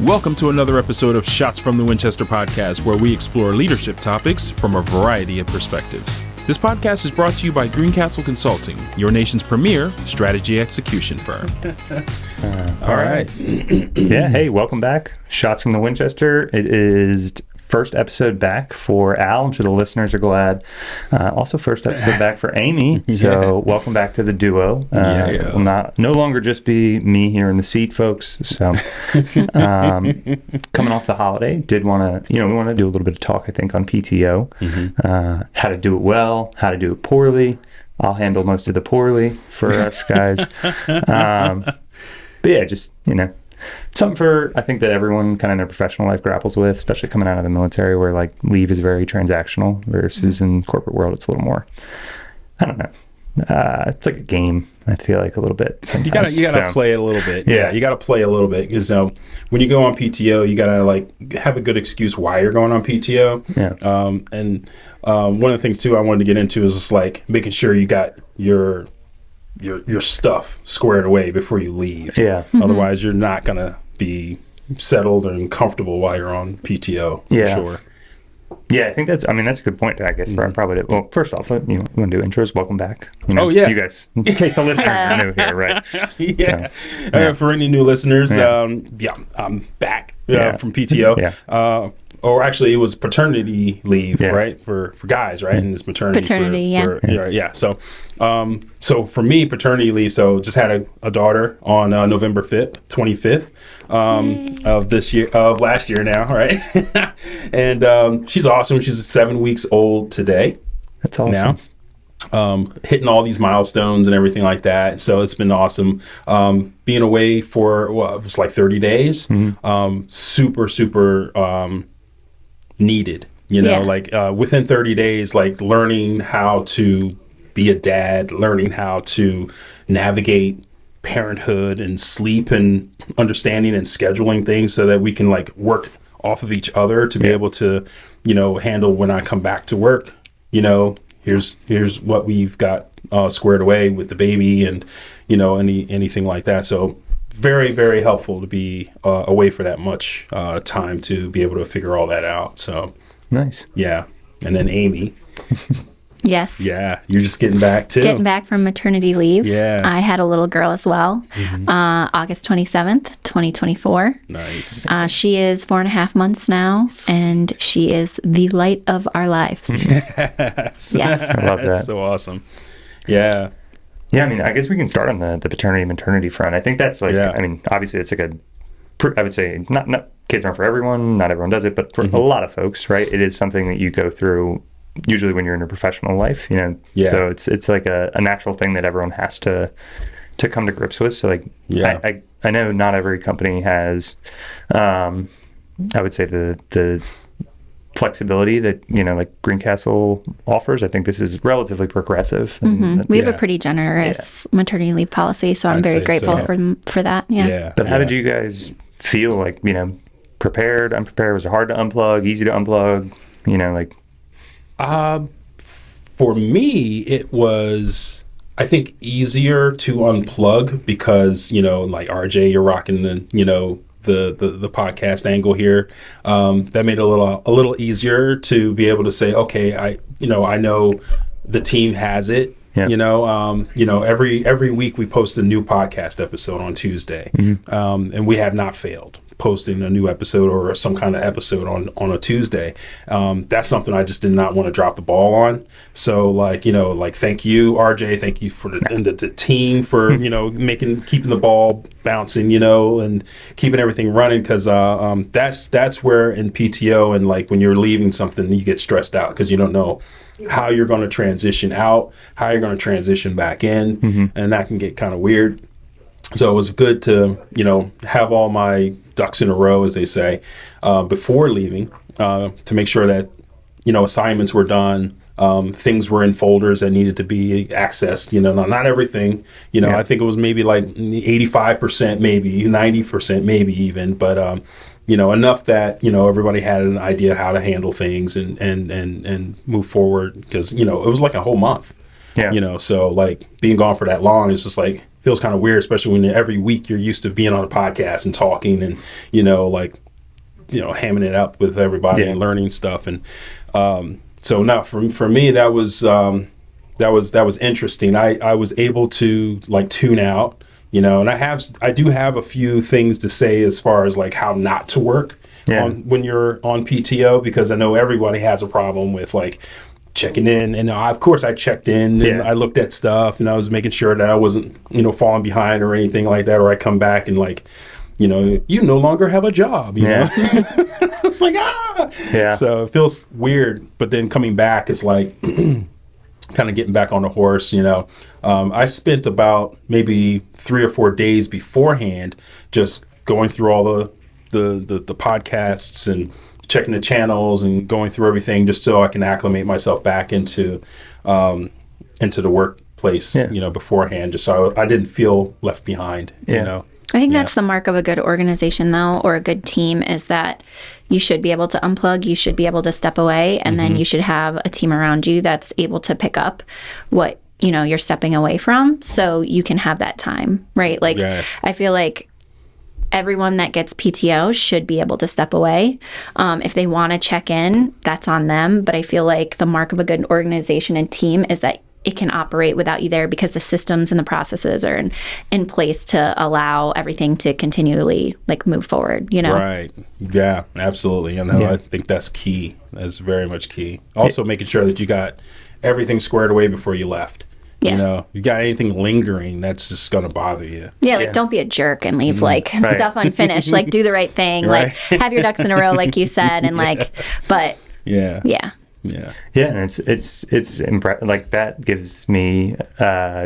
Welcome to another episode of Shots from the Winchester podcast, where we explore leadership topics from a variety of perspectives. This podcast is brought to you by Greencastle Consulting, your nation's premier strategy execution firm. All right. Yeah, hey, welcome back. Shots from the Winchester. It is first episode back for Al. I'm sure the listeners are glad. Also, first episode back for Amy. So, welcome back to the duo. It will no longer just be me here in the seat, folks. So, coming off the holiday, did want to, we want to do a little bit of talk, I think, on PTO. How to do it well, how to do it poorly. I'll handle most of the poorly for us guys. But yeah, just, something for, I think, that everyone kind of in their professional life grapples with, especially coming out of the military where like leave is very transactional versus in corporate world, it's a little more, I don't know. It's like a game, I feel like, a little bit sometimes. You gotta play it a little bit. Yeah, you gotta play a little bit because when you go on PTO, you gotta like have a good excuse why you're going on PTO. Yeah. And one of the things too I wanted to get into is just like making sure you got your stuff squared away before you leave. Yeah. Otherwise, you're not gonna be settled and comfortable while you're on PTO. Yeah. For sure. Yeah, I think that's a good point, I guess. Probably. Well, first off, you want to do intros? Welcome back. You guys, in case the listeners are new here, right? Yeah. So, for any new listeners, I'm back from PTO. Yeah. Or actually, it was paternity leave, right? For guys, right? And it's maternity. So for me, paternity leave. So just had a daughter on November 25th of last year now, right? And she's awesome. She's 7 weeks old today. That's awesome. Now. Hitting all these milestones and everything like that. So it's been awesome. Being away for, it was like 30 days. Mm-hmm. Super needed, within 30 days, like learning how to be a dad, learning how to navigate parenthood and sleep and understanding and scheduling things so that we can like work off of each other to be able to, handle when I come back to work, here's what we've got squared away with the baby and, anything like that. So very, very helpful to be away for that much time to be able to figure all that out. So nice. Yeah. And then Amy. Yes. Yeah. You're just getting back too. Getting back from maternity leave. Yeah. I had a little girl as well. Mm-hmm. August 27th, 2024. Nice. She is 4.5 months now, and she is the light of our lives. Yes. I love that. That's so awesome. Yeah. Yeah, I guess we can start on the paternity maternity front. I think that's like, obviously it's like I would say not kids aren't for everyone, not everyone does it, but for a lot of folks, right? It is something that you go through usually when you're in your professional life, So it's like a natural thing that everyone has to come to grips with. So like, I know not every company has, I would say the flexibility that like Greencastle offers. I think this is relatively progressive. And, we have a pretty generous maternity leave policy, so I'm very grateful for that. But how did you guys feel? Like prepared, unprepared? Was it hard to unplug? Easy to unplug? For me, it was, I think, easier to unplug because like RJ, you're rocking the podcast angle here. That made it a little easier to be able to say, okay, I know the team has it. Yeah. Every week we post a new podcast episode on Tuesday. Mm-hmm. And we have not failed posting a new episode or some kind of episode on a Tuesday. That's something I just did not want to drop the ball on. So thank you, RJ. Thank you for the team for, keeping the ball bouncing, and keeping everything running. Cause, that's where in PTO and like when you're leaving something, you get stressed out because you don't know how you're going to transition out, how you're going to transition back in. And that can get kind of weird. So it was good to, have all my ducks in a row, as they say, before leaving, to make sure that, assignments were done, things were in folders that needed to be accessed, not everything, I think it was maybe like 85%, maybe 90%, maybe even, but, enough that, everybody had an idea how to handle things and move forward because, it was like a whole month. Yeah. So like being gone for that long is just like, kind of weird, especially when every week you're used to being on a podcast and talking and, like, hamming it up with everybody and learning stuff. And so now for me, that was interesting. I was able to like tune out, and I do have a few things to say as far as like how not to work when you're on PTO, because I know everybody has a problem with like checking in, and of course I checked in and I looked at stuff and I was making sure that I wasn't falling behind or anything like that, or I come back and like you no longer have a job, know. It's like so it feels weird, but then coming back it's like kind of getting back on the horse. I spent about maybe 3 or 4 days beforehand just going through all the podcasts and checking the channels and going through everything just so I can acclimate myself back into the workplace, beforehand, just so I didn't feel left behind, I think that's the mark of a good organization, though, or a good team, is that you should be able to unplug, you should be able to step away, and then you should have a team around you that's able to pick up what, you're stepping away from, so you can have that time, right? Like, I feel like everyone that gets PTO should be able to step away. If they want to check in, that's on them. But I feel like the mark of a good organization and team is that it can operate without you there, because the systems and the processes are in place to allow everything to continually like move forward, Right. Yeah, absolutely. I think that's key. That's very much key. Also making sure that you got everything squared away before you left. Yeah. You got anything lingering that's just going to bother you. Yeah, like don't be a jerk and leave like stuff unfinished. Like do the right thing. Like have your ducks in a row, like you said, and like, but yeah. Yeah, and it's like that gives me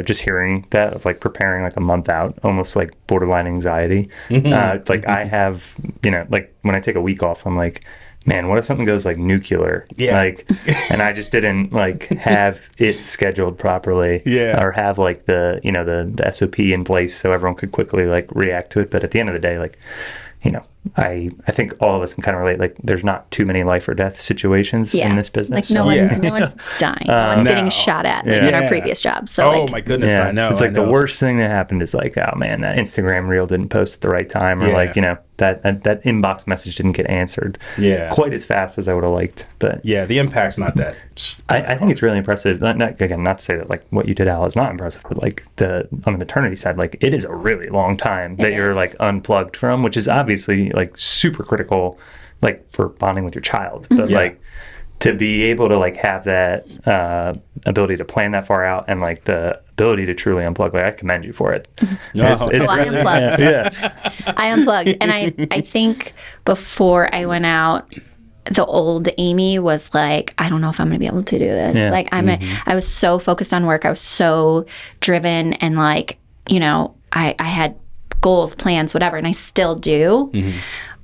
just hearing that of like preparing like a month out, almost like borderline anxiety. Like I have, like when I take a week off, I'm like, man, what if something goes like nuclear? Yeah. Like, and I just didn't like have it scheduled properly. Yeah. Or have like the the SOP in place so everyone could quickly like react to it. But at the end of the day, like, I think all of us can kind of relate. Like, there's not too many life or death situations in this business. Like no one's dying. No one's getting shot at in our previous job. So my goodness, I know. So it's like the worst thing that happened is like, oh man, that Instagram reel didn't post at the right time, or like that inbox message didn't get answered quite as fast as I would have liked. But the impact's not that. I think it's really impressive. Not to say that like what you did, Al, is not impressive, but like on the maternity side, like it is a really long time that you're like unplugged from, which is obviously like super critical, like for bonding with your child. But like to be able to like have that ability to plan that far out and like the ability to truly unplug, like I commend you for it. I unplugged. I unplugged, and I think before I went out, the old Amy was like, I don't know if I'm going to be able to do this. Yeah. Like I was so focused on work. I was so driven, and like, I had goals, plans, whatever, and I still do.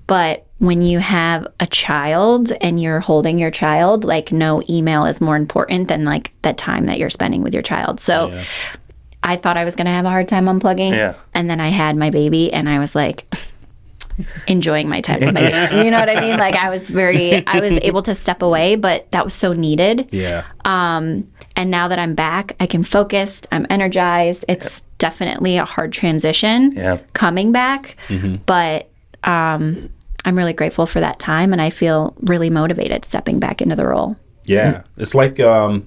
But when you have a child and you're holding your child, like no email is more important than like that time that you're spending with your child. So I thought I was going to have a hard time unplugging. Yeah. And then I had my baby and I was like enjoying my time with my baby. You know what I mean? Like I was able to step away, but that was so needed. Yeah. And now that I'm back, I can focus. I'm energized. It's definitely a hard transition coming back, but I'm really grateful for that time, and I feel really motivated stepping back into the role. Yeah, it's like I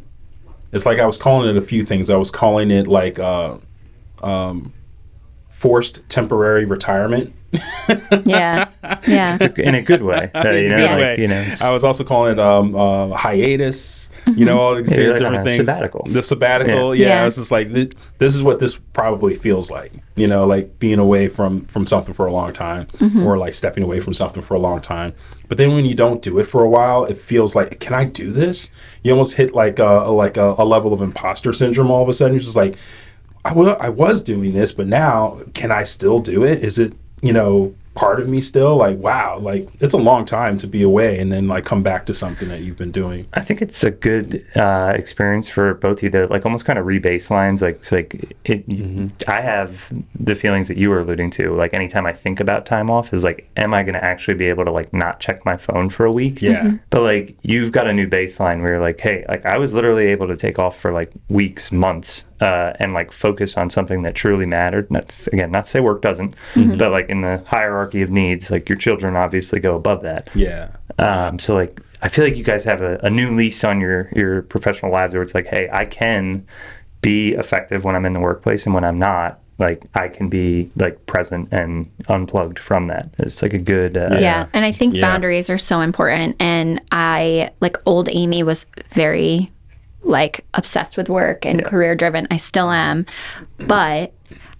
was calling it a few things. I was calling it like forced temporary retirement. Yeah. It's in a good way. I was also calling it hiatus. All these different things. Sabbatical. The sabbatical. Yeah. I was just like, this is what this probably feels like. Like being away from something for a long time, or like stepping away from something for a long time. But then when you don't do it for a while, it feels like, can I do this? You almost hit like a level of imposter syndrome. All of a sudden, you're just like, I was doing this, but now can I still do it? Is it part of me still. Like, wow, like it's a long time to be away and then like come back to something that you've been doing. I think it's a good experience for both of you to like almost kind of re-baselines. Like, it's like I have the feelings that you were alluding to. Like anytime I think about time off is like, am I going to actually be able to like not check my phone for a week? Yeah. But like you've got a new baseline where you're like, hey, like I was literally able to take off for like weeks, months, and like focus on something that truly mattered. And that's, again, not to say work doesn't, but like in the hierarchy of needs, like your children obviously go above that. Yeah. So like I feel like you guys have a new lease on your professional lives where it's like, hey, I can be effective when I'm in the workplace, and when I'm not, like I can be like present and unplugged from that. It's like a good and I think boundaries are so important. And I like old Amy was very like obsessed with work and career driven. I still am, but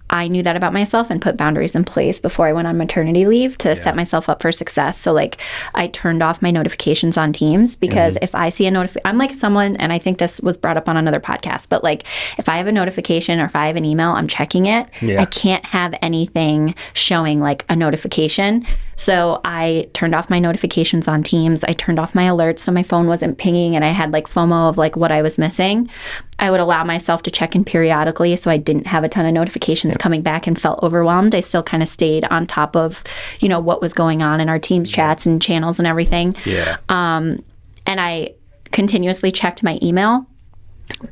I knew that about myself and put boundaries in place before I went on maternity leave to set myself up for success. So like I turned off my notifications on Teams because if I see a I'm like someone, and I think this was brought up on another podcast, but like if I have a notification or if I have an email, I'm checking it. I can't have anything showing like a notification. So I turned off my notifications on Teams. I turned off my alerts so my phone wasn't pinging and I had like FOMO of like what I was missing. I would allow myself to check in periodically so I didn't have a ton of notifications coming back and felt overwhelmed. I still kind of stayed on top of, you know, what was going on in our Teams chats and channels and everything. And I continuously checked my email.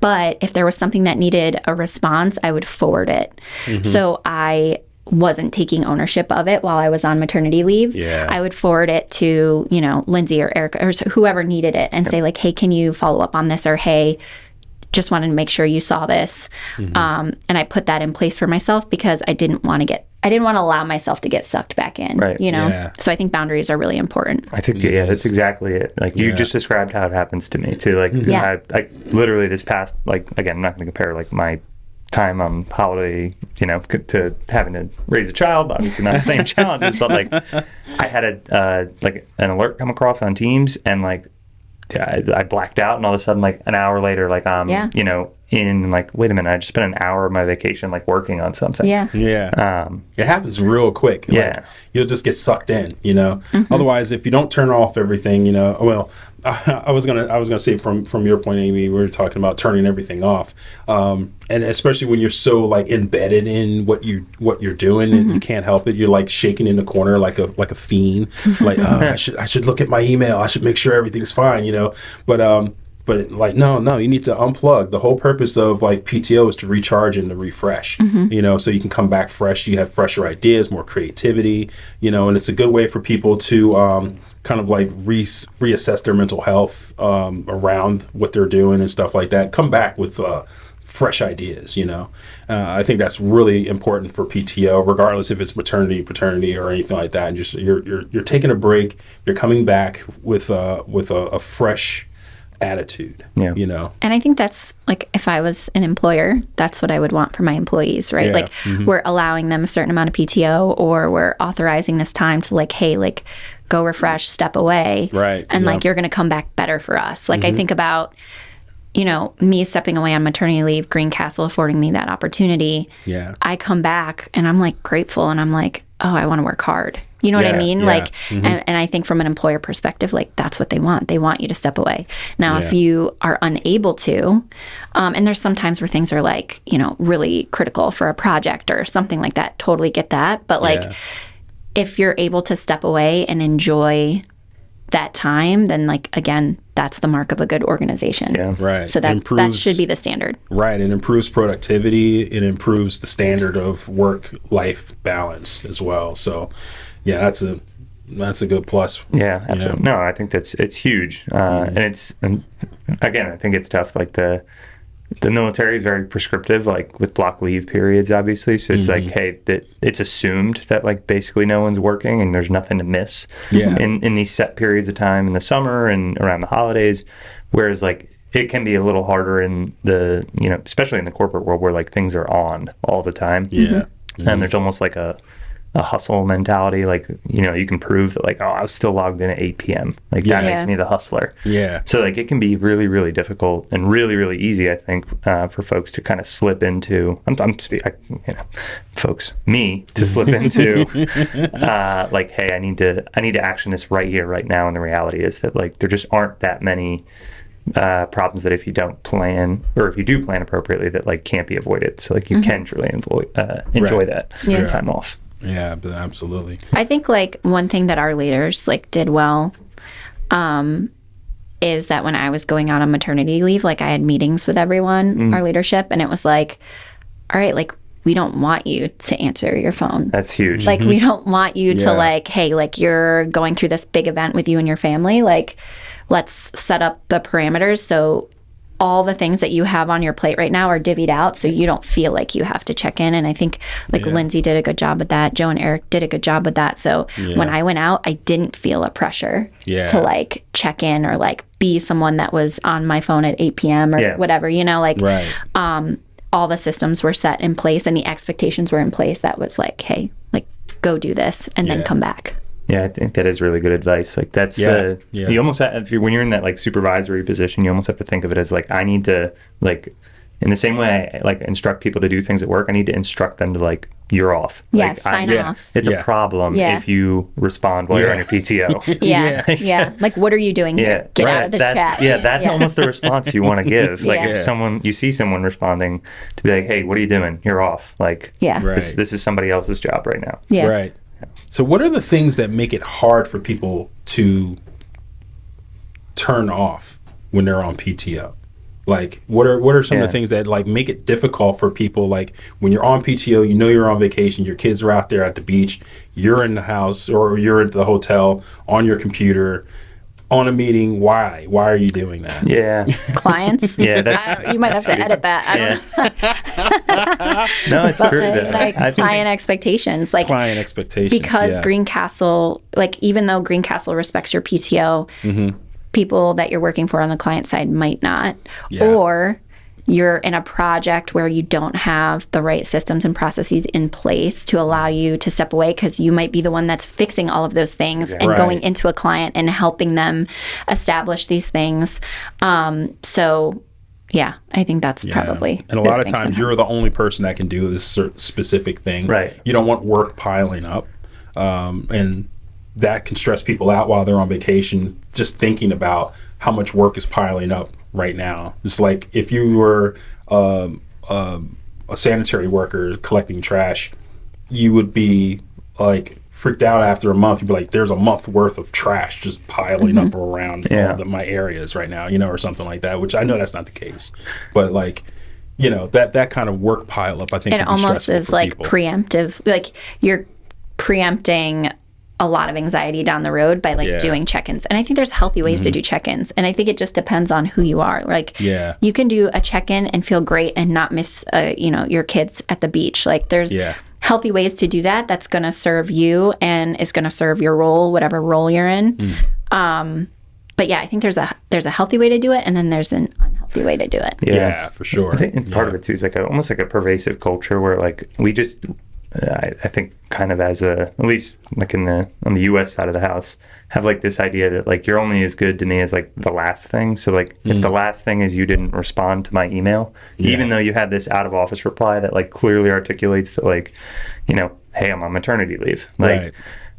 But if there was something that needed a response, I would forward it. So I wasn't taking ownership of it while I was on maternity leave. I would forward it to, you know, Lindsay or Erica or whoever needed it and say like, hey, can you follow up on this? Or, hey, just wanted to make sure you saw this. And I put that in place for myself because I didn't want to allow myself to get sucked back in, you know? So I think boundaries are really important. I think, that's exactly it. Like you just described how it happens to me too. Like I literally this past, like, again, I'm not going to compare like my time on holiday, you know, to having to raise a child, obviously not the same challenges, but like I had like an alert come across on Teams and like I blacked out, and all of a sudden like an hour later, like you know, in like, wait a minute, I just spent an hour of my vacation like working on something. It happens real quick. Like, you'll just get sucked in, you know. Otherwise, if you don't turn off everything, you know, well, I was gonna say from your point, Amy, we were talking about turning everything off, and especially when you're so like embedded in what you're doing and you can't help it. You're like shaking in the corner like a fiend, like I should look at my email. I should make sure everything's fine, you know. But like no, you need to unplug. The whole purpose of like PTO is to recharge and to refresh, you know, so you can come back fresh. You have fresher ideas, more creativity, you know, and it's a good way for people to kind of like reassess their mental health around what they're doing and stuff like that. Come back with fresh ideas, you know. I think that's really important for PTO, regardless if it's maternity, paternity, or anything like that. And just you're taking a break. You're coming back with a fresh attitude, you know. And I think that's like, if I was an employer, that's what I would want for my employees, right? Like we're allowing them a certain amount of PTO, or we're authorizing this time to like, hey, like go refresh, step away, and like you're going to come back better for us. Like I think about, you know, me stepping away on maternity leave, Greencastle affording me that opportunity. I come back and I'm like grateful, and I'm like, oh, I want to work hard. You know what I mean? Like, and I think from an employer perspective, like that's what they want. They want you to step away. Now, if you are unable to, and there's some times where things are like, you know, really critical for a project or something like that, totally get that. But like, if you're able to step away and enjoy that time, then like, again, that's the mark of a good organization. So that should be the standard. It improves productivity. It improves the standard of work-life balance as well. So that's a good plus. Absolutely. No, I think it's huge. And again, I think it's tough. Like the military is very prescriptive, like with block leave periods, obviously. So it's like, hey, it's assumed that like basically no one's working and there's nothing to miss in these set periods of time in the summer and around the holidays. Whereas like it can be a little harder in the, you know, especially in the corporate world where like things are on all the time. And there's almost like a a hustle mentality. Like, you know, you can prove that like, oh, I was still logged in at 8 p.m. Like that makes me the hustler. Yeah. So like it can be really, really difficult and really, really easy, I think, for folks to kind of slip into, me to slip into like, hey, I need to action this right here, right now. And the reality is that like, there just aren't that many problems that if you don't plan, or if you do plan appropriately, that like can't be avoided. So like you can truly enjoy that time off. Yeah, absolutely. I think like one thing that our leaders like did well is that when I was going out on maternity leave, like I had meetings with everyone, our leadership, and it was like, all right, like we don't want you to answer your phone. That's huge. Like we don't want you to like, hey, like you're going through this big event with you and your family, like let's set up the parameters so all the things that you have on your plate right now are divvied out so you don't feel like you have to check in. And I think like Lindsay did a good job with that. Joe and Eric did a good job with that. So when I went out, I didn't feel a pressure to like check in or like be someone that was on my phone at 8 p.m. or whatever, you know, like all the systems were set in place and the expectations were in place. That was like, hey, like go do this and then come back. Yeah, I think that is really good advice. Like that's you almost have, when you're in that like supervisory position, you almost have to think of it as like, I need to like, in the same way I like instruct people to do things at work, I need to instruct them to like, you're off. Yeah, like, sign off. It's a problem if you respond while you're on your PTO. Like what are you doing here? Get out of the chat. Yeah, that's almost the response you want to give. Like if you see someone responding, to be like, hey, what are you doing? You're off. Like this is somebody else's job right now. Yeah. Right. So what are the things that make it hard for people to turn off when they're on PTO? Like what are some of the things that like make it difficult for people, like when you're on PTO, you know you're on vacation, your kids are out there at the beach, you're in the house or you're at the hotel on your computer on a meeting. Why are you doing that? Yeah. Clients? Yeah, you might have to edit that. No, it's true. Like client expectations. Like client expectations. Because Greencastle, like even though Greencastle respects your PTO, people that you're working for on the client side might not. Or you're in a project where you don't have the right systems and processes in place to allow you to step away because you might be the one that's fixing all of those things and going into a client and helping them establish these things. So, yeah, I think that's probably. And a lot of times you're the only person that can do this specific thing. Right. You don't want work piling up. And that can stress people out while they're on vacation, just thinking about how much work is piling up right now. It's like if you were a sanitary worker collecting trash, you would be like freaked out after a month. You'd be like, there's a month worth of trash just piling up around my areas right now, you know, or something like that, which I know that's not the case. But like, you know, that kind of work pile up, I think it almost is like preemptive, like you're preempting a lot of anxiety down the road by like doing check-ins. And I think there's healthy ways to do check-ins. And I think it just depends on who you are. Like you can do a check-in and feel great and not miss, your kids at the beach. Like there's healthy ways to do that. That's going to serve you and is going to serve your role, whatever role you're in. But yeah, I think there's a healthy way to do it. And then there's an unhealthy way to do it. Yeah, for sure. I think part of it too is like almost like a pervasive culture where like we just, I think kind of as at least like on the US side of the house, have like this idea that like you're only as good to me as like the last thing. So like if the last thing is you didn't respond to my email, even though you had this out of office reply that like clearly articulates that like, you know, hey, I'm on maternity leave. Like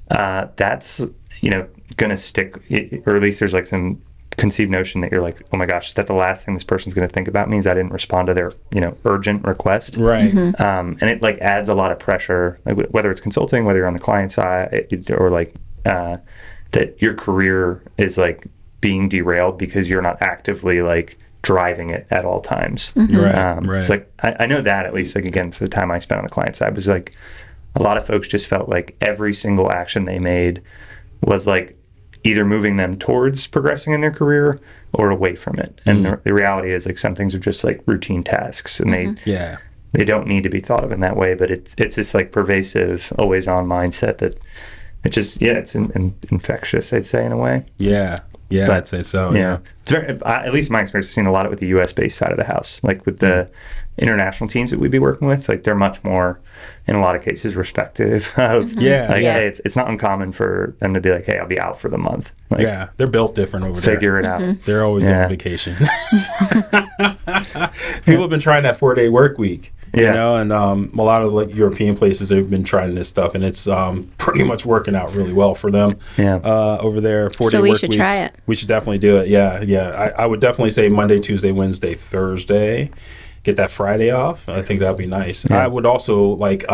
that's, you know, gonna stick, or at least there's like some conceived notion that you're like, oh my gosh, is that the last thing this person's going to think about me is I didn't respond to their, you know, urgent request. Right. And it like adds a lot of pressure, like whether it's consulting, whether you're on the client side, or like that your career is like being derailed because you're not actively like driving it at all times. Right. So like I know that at least like again for the time I spent on the client side was like a lot of folks just felt like every single action they made was like either moving them towards progressing in their career or away from it. And the reality is like some things are just like routine tasks and they don't need to be thought of in that way, but it's this like pervasive, always on mindset that it just, it's infectious, I'd say in a way. Yeah. Yeah, but, I'd say so. Yeah. It's very, at least in my experience, I've seen a lot of it with the U.S. based side of the house. Like with the international teams that we'd be working with, like they're much more, in a lot of cases, respective of, hey, it's not uncommon for them to be like, hey, I'll be out for the month. Like, they're built different over there. Figure it out. They're always on vacation. People have been trying that 4-day work week. You know, and a lot of like European places have been trying this stuff, and it's pretty much working out really well for them over there. 4-day work weeks. So we should try it. We should definitely do it. Yeah. I would definitely say Monday, Tuesday, Wednesday, Thursday. Get that Friday off. I think that'd be nice. I would also like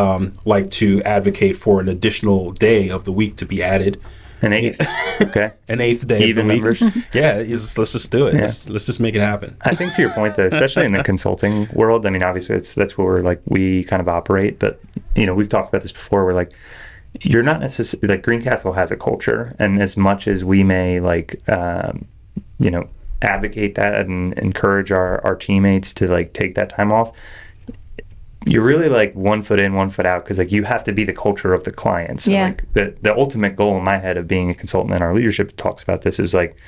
to advocate for an additional day of the week to be added. An eighth. Okay. An eighth day Even of the numbers. week. Let's just do it. Let's just make it happen. I think to your point though, especially in the consulting world, I mean, obviously that's where we kind of operate, but we've talked about this before. We're like, you're not necessarily like Greencastle has a culture, and as much as we may advocate that and encourage our teammates to like take that time off, you're really like 1 foot in, 1 foot out, because like you have to be the culture of the client. So like the ultimate goal in my head of being a consultant, and our leadership talks about this, is like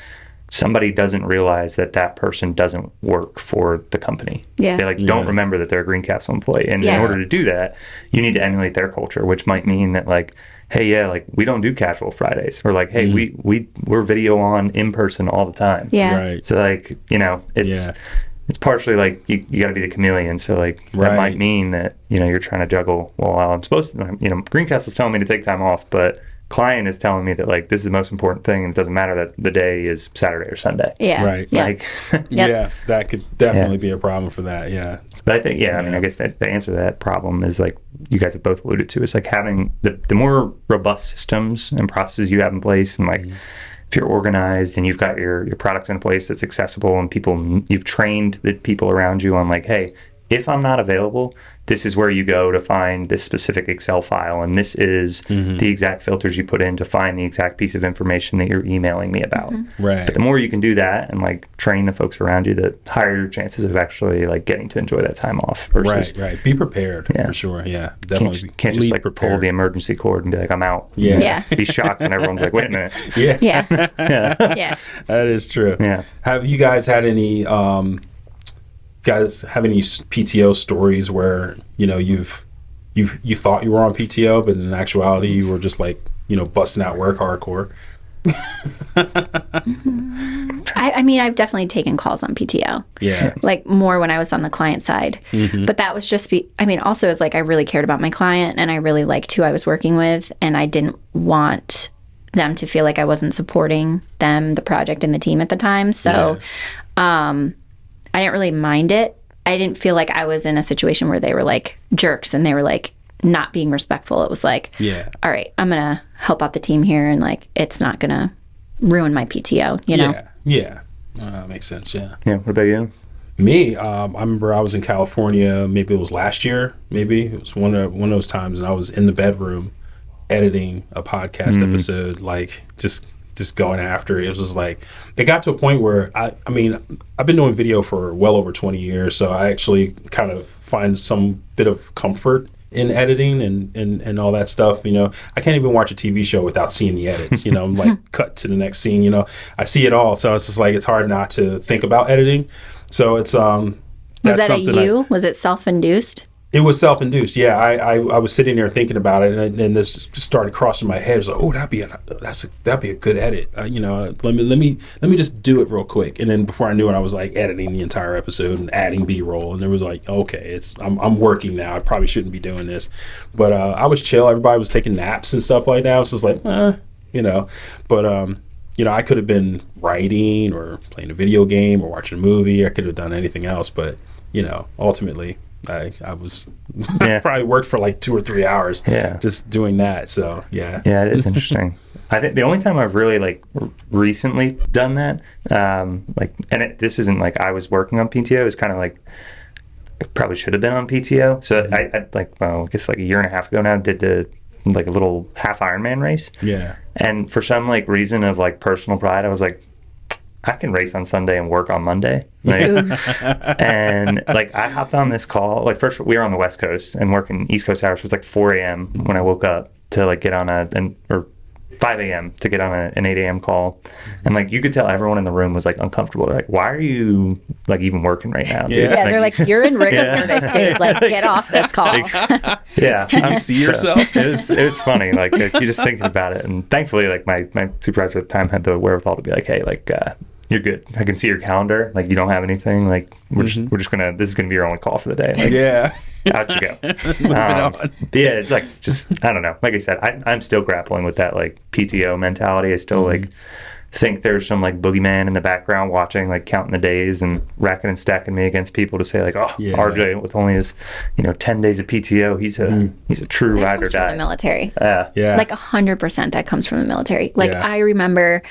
somebody doesn't realize that person doesn't work for the company. They don't remember that they're a Greencastle employee, and in order to do that, you need to emulate their culture, which might mean that like, hey, like we don't do casual Fridays, or like, hey, we're video on in person all the time. Right. So like it's partially like you got to be the chameleon. So like that might mean that you're trying to juggle. Well, I'm supposed to. Greencastle's telling me to take time off, but client is telling me that like this is the most important thing, and it doesn't matter that the day is Saturday or Sunday. Right. Like that could definitely be a problem for that. But I think I mean, I guess the answer to that problem is like you guys have both alluded to. It's like having the more robust systems and processes you have in place, and like if you're organized and you've got your products in place that's accessible, and you've trained the people around you on like, hey, if I'm not available, this is where you go to find this specific Excel file, and this is the exact filters you put in to find the exact piece of information that you're emailing me about. Right. But the more you can do that and like train the folks around you, the higher your chances of actually like getting to enjoy that time off. Versus, right. Be prepared for sure. Yeah, definitely. Can't just like pull the emergency cord and be like, I'm out. Be shocked when everyone's like, wait a minute. Yeah. That is true. Yeah. Have you guys had any guys have any PTO stories where you thought you were on PTO, but in actuality you were just like busting out work hardcore? I mean, I've definitely taken calls on PTO. Like more when I was on the client side. But that was just also it's like I really cared about my client, and I really liked who I was working with, and I didn't want them to feel like I wasn't supporting them, the project, and the team at the time. So I didn't really mind it. I didn't feel like I was in a situation where they were like jerks and they were like not being respectful. It was like, all right, I'm going to help out the team here, and like it's not going to ruin my PTO, you know? Makes sense. Yeah. What about you? Me, I remember I was in California, maybe it was last year, it was one of those times, and I was in the bedroom editing a podcast episode, like just going after it. It was just like, it got to a point where I mean, I've been doing video for well over 20 years, so I actually kind of find some bit of comfort in editing and all that stuff. I can't even watch a TV show without seeing the edits. I'm like cut to the next scene. I see it all, so it's just like it's hard not to think about editing. So it's was that was it self-induced? It was self-induced. Yeah, I was sitting there thinking about it, and this just started crossing my head. It was like, oh, that'd be a good edit. Let me just do it real quick. And then before I knew it, I was like editing the entire episode and adding B-roll. And it was like, okay, I'm working now. I probably shouldn't be doing this, but I was chill. Everybody was taking naps and stuff like that. So it's like, but I could have been writing or playing a video game or watching a movie. I could have done anything else, but ultimately, I was probably worked for like 2 or 3 hours just doing that. So it is interesting. I think the only time I've really like recently done that, this isn't like I was working on PTO. It's kind of like I probably should have been on PTO. So I guess like a year and a half ago now, did a little half Ironman race. And for some like reason of like personal pride, I was like, I can race on Sunday and work on Monday. And like I hopped on this call. Like first we were on the West Coast and working East Coast hours. It was like 4 a.m. when I woke up to like get on 5 a.m. to get on an 8 a.m. call, and like you could tell everyone in the room was like uncomfortable. They're like, "Why are you like even working right now?" Dude? Yeah, they're like, "You're in rigor mortis, dude. Like, get off this call." Yeah, can you see yourself? It was funny. Like you just thinking about it, and thankfully, like my supervisor at the time had the wherewithal to be like, "Hey, like you're good. I can see your calendar. Like you don't have anything. Like we're just gonna. This is gonna be your only call for the day." Like, yeah. Out you go. Yeah, it's like just I don't know. Like I said, I'm still grappling with that like PTO mentality. I still like think there's some like boogeyman in the background watching, like counting the days and racking and stacking me against people to say like, oh, RJ with only his 10 days of PTO, he's a true that ride or comes die. from the military. Yeah. Like 100% that comes from the military. Like I remember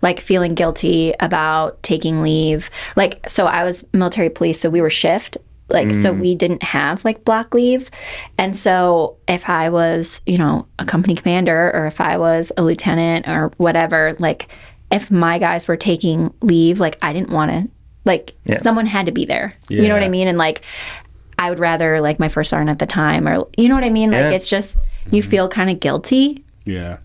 like feeling guilty about taking leave. Like, so I was military police, so we were shift. Like, so we didn't have like block leave. And so if I was, a company commander or if I was a lieutenant or whatever, like if my guys were taking leave, like I didn't want to, like someone had to be there. You know what I mean? And like, I would rather like my first sergeant at the time or, you know what I mean? Like it's just, you feel kind of guilty. Yeah.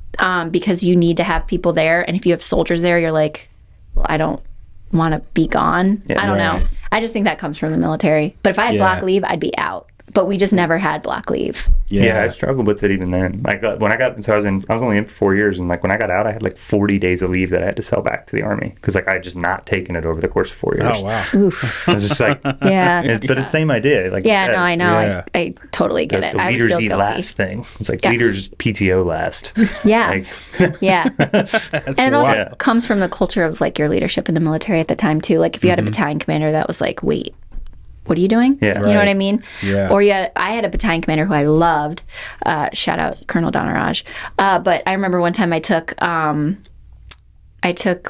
Because you need to have people there. And if you have soldiers there, you're like, well, I don't want to be gone. I don't know. I just think that comes from the military. But if I had block leave, I'd be out. But we just never had block leave. Yeah, I struggled with it even then. Like when I got, so I was only in for 4 years, and like when I got out, I had like 40 days of leave that I had to sell back to the Army because like I had just not taken it over the course of 4 years. Oh wow! Oof. I was just like, but the same idea. Like no, I know. Yeah. I totally get it. The I would leaders feel eat guilty. last thing. It's like leaders PTO last. Yeah, Like, yeah. And it also comes from the culture of like your leadership in the military at the time too. Like if you had a battalion commander that was like, wait, what are you doing? Yeah. You know what I mean? Yeah. Or I had a battalion commander who I loved. Shout out Colonel Donaraj. But I remember one time I took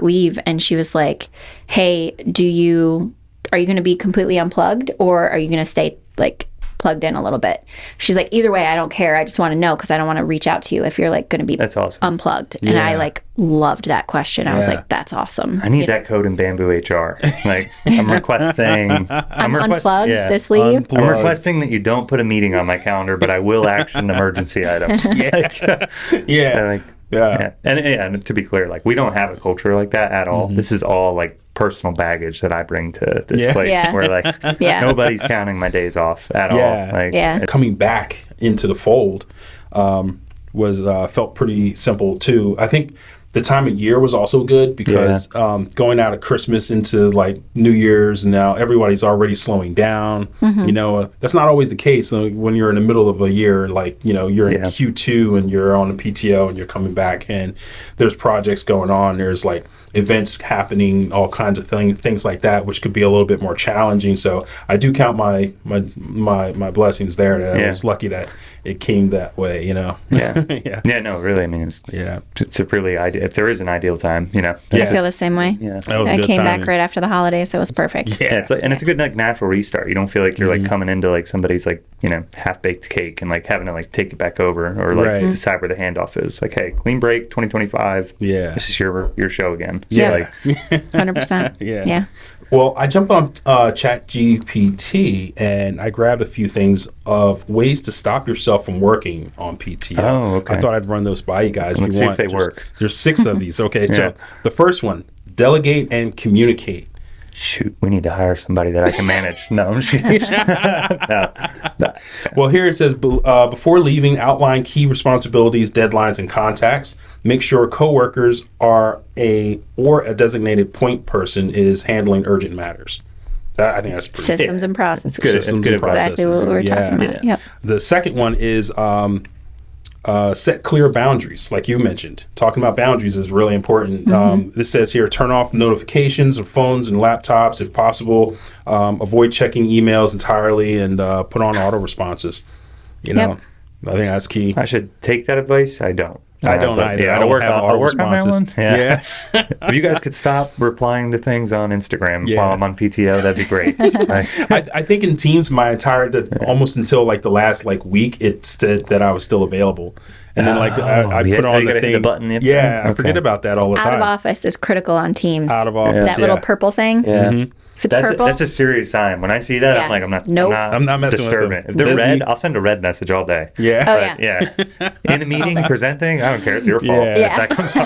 leave and she was like, hey, are you going to be completely unplugged or are you going to stay like plugged in a little bit? She's like, either way, I don't care. I just want to know because I don't want to reach out to you if you're like going to be That's awesome. unplugged. And I like loved that question. I was like, that's awesome. I need that code in Bamboo HR. Like I'm requesting. I'm unplugged this leave. Unplugged. I'm requesting that you don't put a meeting on my calendar, but I will action emergency items. And to be clear, like we don't have a culture like that at all. This is all like personal baggage that I bring to this place where like nobody's counting my days off at all. Like, coming back into the fold was felt pretty simple too. I think the time of year was also good because going out of Christmas into like New Year's and now everybody's already slowing down. That's not always the case when you're in the middle of a year, like, you're in Q2 and you're on a PTO and you're coming back and there's projects going on. There's like events happening, all kinds of things like that, which could be a little bit more challenging. So I do count my blessings there. That I was lucky that it came that way, No, really. I mean, it's a really ideal. If there is an ideal time, I feel the same way. Yeah, that was I good came timing. back right after the holidays, so it was perfect. It's like, and it's a good like natural restart. You don't feel like you're like coming into like somebody's like half baked cake and like having to like take it back over or like decide where the handoff is. Like, hey, clean break, 2025. Yeah, this is your show again. Yeah, like 100%. Yeah. Well, I jumped on ChatGPT and I grabbed a few things of ways to stop yourself from working on PTO. Oh, okay. I thought I'd run those by you guys. Let's see if they work. There's 6 of these. Okay, so the first one, delegate and communicate. Shoot, we need to hire somebody that I can manage. No, I'm just kidding. No. Well, here it says, before leaving, outline key responsibilities, deadlines, and contacts. Make sure coworkers or a designated point person is handling urgent matters. I think that's pretty Systems and processes. It's good Exactly what we were talking about. Yep. The second one is set clear boundaries, like you mentioned. Talking about boundaries is really important. This says here, turn off notifications of phones and laptops if possible. Avoid checking emails entirely and put on auto responbles. I think that's key. I should take that advice. I don't. I don't either. Yeah, I don't work have on, auto I'll work on that responses. one. Yeah. If you guys could stop replying to things on Instagram while I'm on PTO, that'd be great. I think in Teams, my entire almost until like the last like week, it said that I was still available. And then, like, I put on the thing. The button, I forget about that all the time. Out of office is critical on Teams. Out of office, that little purple thing. Yeah. If it's purple, that's a serious sign. When I see that, I'm like, I'm not messing disturbing. with them. If they're red, I'll send a red message all day. Yeah. Oh, But, yeah. In a meeting, presenting, I don't care. It's your fault. Yeah. If that comes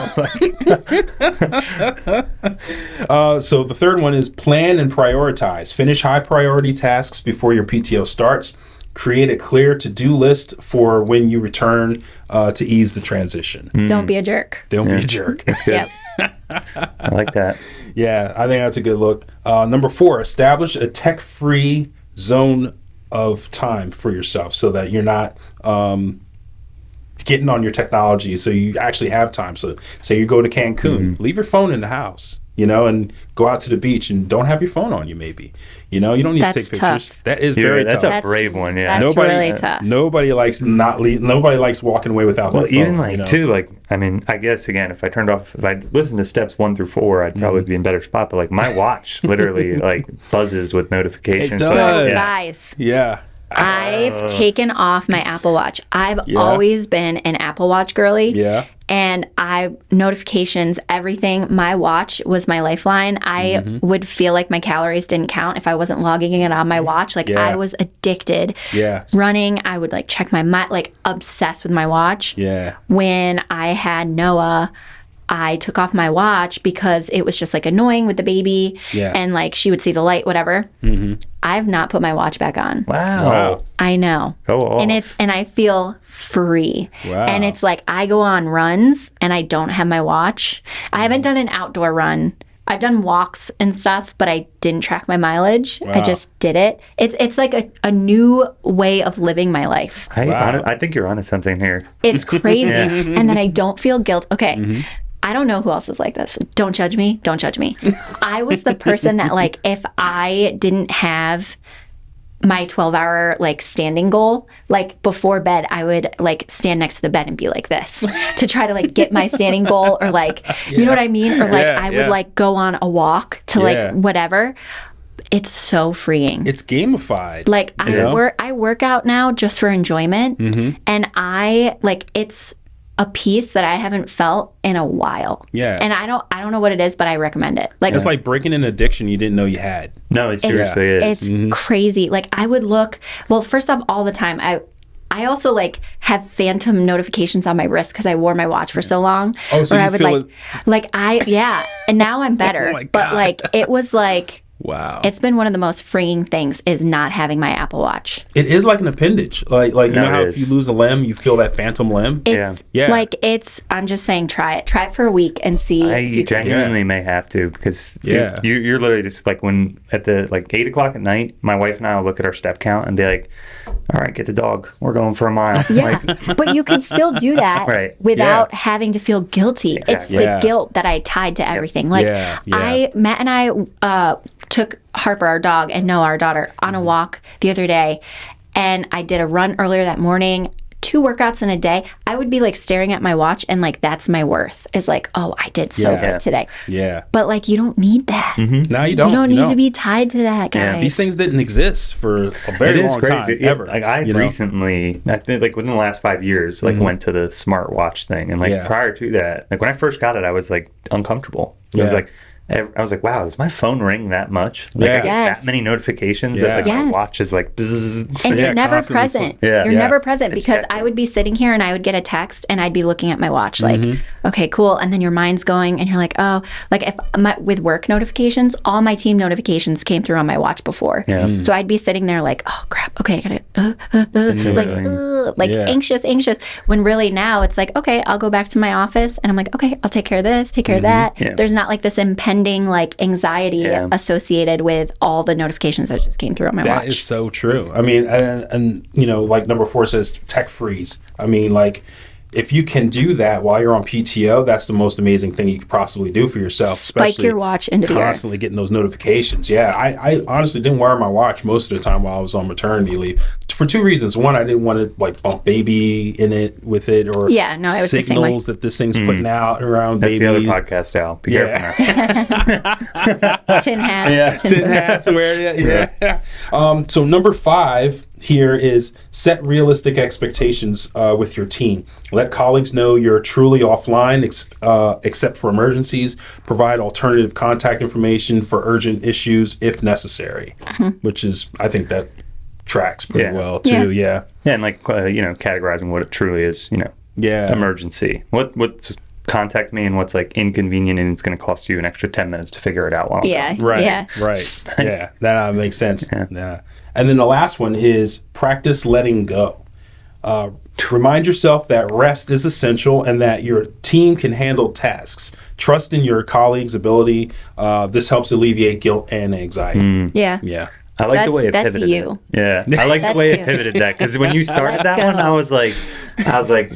out. So the third one is plan and prioritize. Finish high priority tasks before your PTO starts. Create a clear to-do list for when you return to ease the transition. don't be a jerk. Don't be a jerk. That's good. Yep. I like that. Yeah, I think that's a good look. Number 4, establish a tech-free zone of time for yourself so that you're not getting on your technology, so you actually have time. So say you go to Cancun, leave your phone in the house, and go out to the beach and don't have your phone on you maybe. You don't need to take pictures. Tough. That is very tough. That's a brave one, yeah. That's really tough. Nobody likes nobody likes walking away without their phone. Even I guess again, if I listened to steps 1 through 4, I'd probably be in a better spot. But my watch literally buzzes with notifications. It does. So guys, yeah. I've taken off my Apple Watch. I've always been an Apple Watch girly. Yeah. And notifications, everything, my watch was my lifeline. I would feel like my calories didn't count if I wasn't logging it on my watch. I was addicted. Yeah. Running, I would check my obsessed with my watch. Yeah. When I had Noah, I took off my watch because it was just annoying with the baby. Yeah. And she would see the light, whatever. I've not put my watch back on. Wow. I know. Go off. And I feel free. Wow. And it's I go on runs and I don't have my watch. I haven't done an outdoor run. I've done walks and stuff, but I didn't track my mileage. Wow. I just did it. It's a new way of living my life. I think you're onto something here. It's crazy. And then I don't feel guilt. Okay. I don't know who else is like this. Don't judge me. Don't judge me. I was the person that if I didn't have my 12-hour standing goal, before bed, I would stand next to the bed and be like this to try to get my standing goal, or you know what I mean? Or I would go on a walk to whatever. It's so freeing. It's gamified. I work out now just for enjoyment, and it's a piece that I haven't felt in a while. Yeah. And I don't know what it is, but I recommend it. It's like breaking an addiction you didn't know you had. No, it seriously is. It's crazy. I would look, well, first off, all the time, I also have phantom notifications on my wrist because I wore my watch for so long. Oh, so you feel it? And now I'm better. Oh my God. But it was wow. It's been one of the most freeing things is not having my Apple Watch. It is like an appendage. You know how if you lose a limb, you feel that phantom limb? I'm just saying, try it. Try it for a week and see. I genuinely may have to, because you're literally just when at the 8 o'clock at night, my wife and I will look at our step count and be like, all right, get the dog. We're going for a mile. Yeah. But you can still do that without having to feel guilty. Exactly. It's the guilt that I tied to everything. Matt and I took Harper, our dog, and Noah, our daughter, on a walk the other day, and I did a run earlier that morning. 2 workouts in a day. I would be staring at my watch, and that's my worth. Is oh, I did so good today. Yeah. But you don't need that. No, you don't. You don't need to be tied to that, guys. Yeah. These things didn't exist for a very long time, ever. I've recently, I think within the last 5 years, went to the smartwatch thing, and prior to that, when I first got it, I was uncomfortable. It was I was wow, does my phone ring that much? I get that many notifications that my watch is bzzz. And you're never present. You're never present because Exactly. I would be sitting here and I would get a text and I'd be looking at my watch okay, cool. And then your mind's going and you're oh, if with work notifications, all my team notifications came through on my watch before. Yeah. So I'd be sitting there oh crap, okay, I gotta, anxious. When really now it's okay, I'll go back to my office and I'm okay, I'll take care of this, take care of that. Yeah. There's not this impending anxiety associated with all the notifications that just came through on my watch. That is so true. I mean, and number 4 says tech freeze. I mean, if you can do that while you're on PTO, that's the most amazing thing you could possibly do for yourself. Spike your watch into the earth. Constantly getting those notifications. Yeah, I honestly didn't wear my watch most of the time while I was on maternity leave for 2 reasons. One, I didn't want to bump baby in it with it, or it was signals that this thing's putting out around That's babies. the other podcast, Al. Be careful now. Tin hats. Yeah, tin hats. So number 5 here is set realistic expectations with your team. Let colleagues know you're truly offline, except for emergencies. Provide alternative contact information for urgent issues if necessary, which is, I think that tracks pretty well too. Yeah. And like, categorizing what it truly is, emergency. What's contact me and what's like inconvenient and it's going to cost you an extra 10 minutes to figure it out while I'm gone. Right. Yeah. Right. Yeah. That makes sense. Yeah. And then the last one is practice letting go. Remind yourself that rest is essential and that your team can handle tasks. Trust in your colleagues' ability. This helps alleviate guilt and anxiety. Yeah. Yeah. I like the way it that's pivoted. you. Yeah, I like the way it pivoted that, because when you started that one, I was like,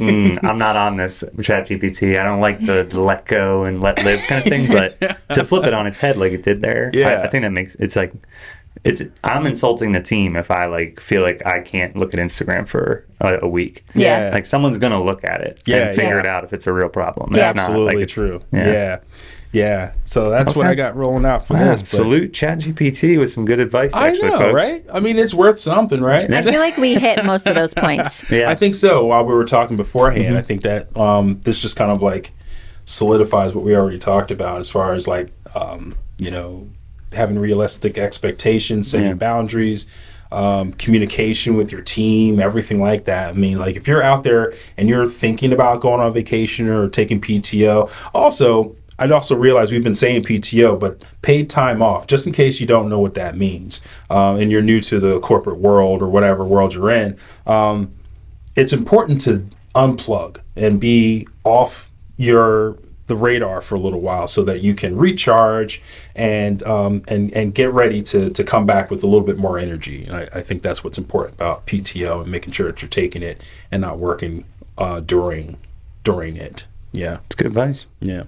I'm not on this ChatGPT. I don't like the let go and let live kind of thing. But to flip it on its head like it did there, I think that makes I'm insulting the team if I like feel like I can't look at Instagram for a week. Yeah, like someone's gonna look at it and figure it out if it's a real problem. Yeah, absolutely true. Yeah. So that's what I got rolling out for this. Salute ChatGPT with some good advice, actually, I know, folks. right? I mean, it's worth something, right? I feel like we hit most of those points. Yeah. I think so. While we were talking beforehand, I think that this just kind of like solidifies what we already talked about as far as like, having realistic expectations, setting boundaries, communication with your team, everything like that. I mean, like if you're out there and you're thinking about going on vacation or taking PTO, I'd also realize we've been saying PTO, but paid time off, just in case you don't know what that means, and you're new to the corporate world or whatever world you're in. It's important to unplug and be off the radar for a little while so that you can recharge and get ready to come back with a little bit more energy. And I think that's what's important about PTO and making sure that you're taking it and not working during it. Yeah, it's good advice. Yeah.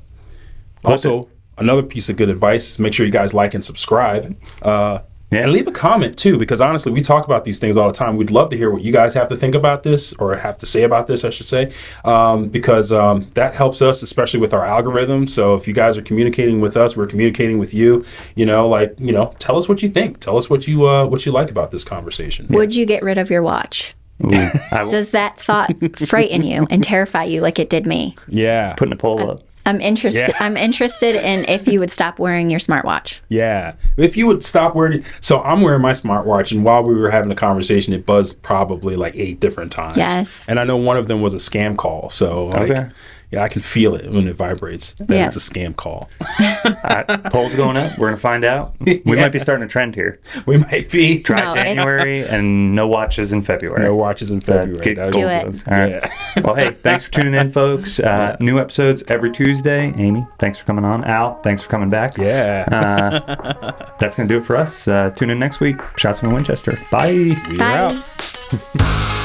Also, another piece of good advice is make sure you guys like and subscribe. And leave a comment too, because honestly, we talk about these things all the time. We'd love to hear what you guys have to think about this, or have to say about this, I should say, because that helps us, especially with our algorithm. So if you guys are communicating with us, we're communicating with you. Tell us what you think. Tell us what you like about this conversation. Would you get rid of your watch? Does that thought frighten you and terrify you like it did me? Yeah, putting a poll up. I'm interested. Yeah. I'm interested in if you would stop wearing your smartwatch. Yeah, if you would stop wearing it. So I'm wearing my smartwatch, and while we were having a conversation, it buzzed probably like 8 different times. Yes. And I know one of them was a scam call. So I can feel it when it vibrates. That it's a scam call. Polls going up. We're gonna find out. We might be starting a trend here. We might be. Dry January and no watches in February. No watches in February. Do it. All right. Well, hey, thanks for tuning in, folks. New episodes every Tuesday. Amy, thanks for coming on. Al, thanks for coming back. Yeah. That's gonna do it for us. Tune in next week. Shots from Winchester. Bye. Bye. We're out.